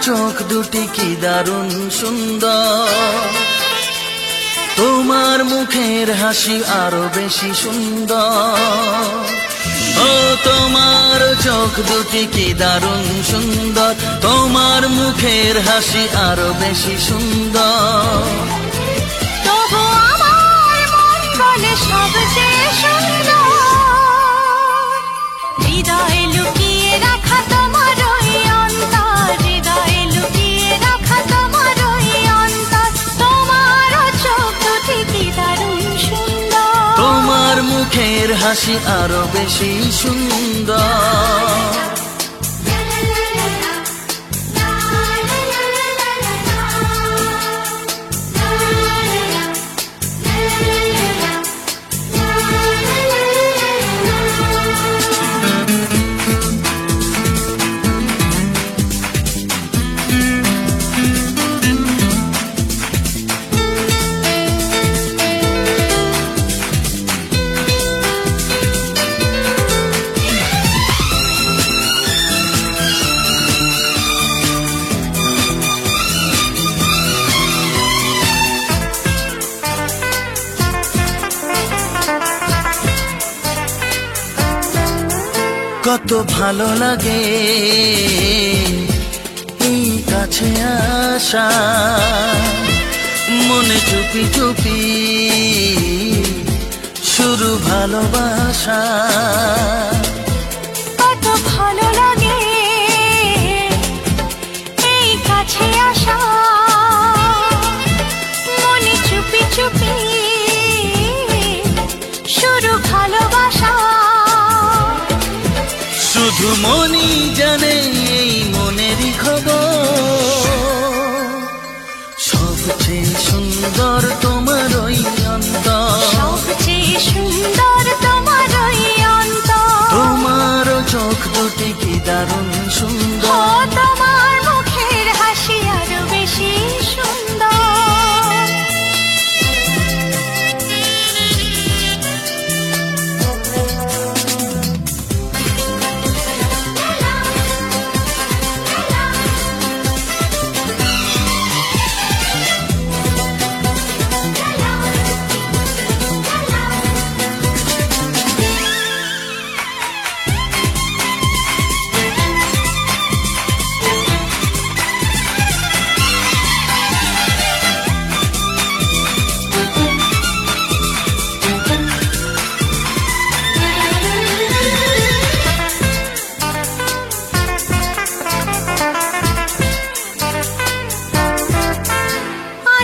চোখ দুটি কি দারুণ সুন্দর, তোমার মুখের হাসি আরো বেশি সুন্দর। ও তোমার চোখ দুটি কি দারুণ সুন্দর, তোমার মুখের হাসি আরো বেশি সুন্দর। তবু আমার মন বলে সবচেয়ে সুন্দর, হৃদয়ে লুকিয়ে রাখা তোমার ওই অন্তর, হৃদয়ে লুকিয়ে রাখা তোমার ওই অন্তর। তোমার চোখ দুটি কি দারুণ সুন্দর, তোমার মুখের হাসি আরো বেশি সুন্দর। কত ভালো লাগে এই কাছে আসা, মনে চুপি চুপি শুরু ভালোবাসা। কত ভালো লাগে এই কাছে আসা, মনে চুপি চুপি শুরু ভালোবাসা। শুধু মনই জানে এই মনেরই খবর, সবচেয়ে সুন্দর তোমার ওই অন্তর, সবচেয়ে সুন্দর তোমার ওই অন্তর। তোমার চোখ দুটি কি দারুণ ও সুন্দর, তোমার মুখের হাসি আরো বেশি সুন্দর।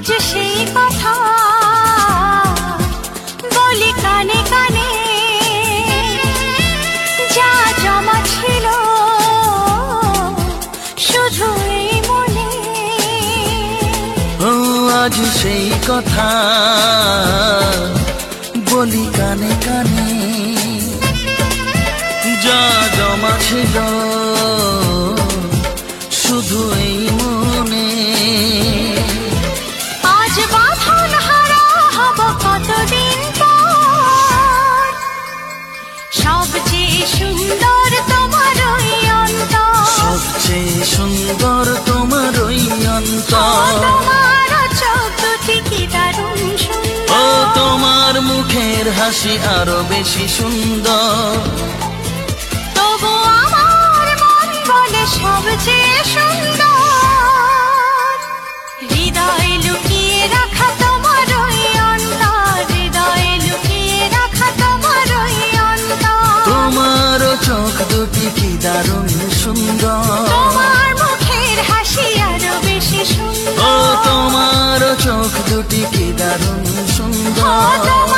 আজ সেই কথা বলি কানে কানে, যা জমা ছিল শুধু এই মনে। ও আজ সেই কথা বলি কানে কানে, যা জমা ছিল শুধু এই মনে। আজ বাঁধন হারা হব কতদিন পর, সবচেয়ে সুন্দর তোমার ওই অন্তর, সবচেয়ে সুন্দর তোমার ওই অন্তর। তোমার চোখ দুটি কি দারুণ ও সুন্দর, তোমার মুখের হাসি আরো বেশি সুন্দর। তবু আমার মন বলে সবচেয়ে সুন্দর, হৃদয়ে লুকিয়ে রাখা তোমার ওই অন্তর, হৃদয়ে লুকিয়ে রাখা তোমার ওই অন্তর। তোমার চোখ দুটি কি দারুণ সুন্দর, তোমার মুখের হাসি আরো বেশি ও সুন্দর। তোমার চোখ দুটি কি দারুণ ও সুন্দর।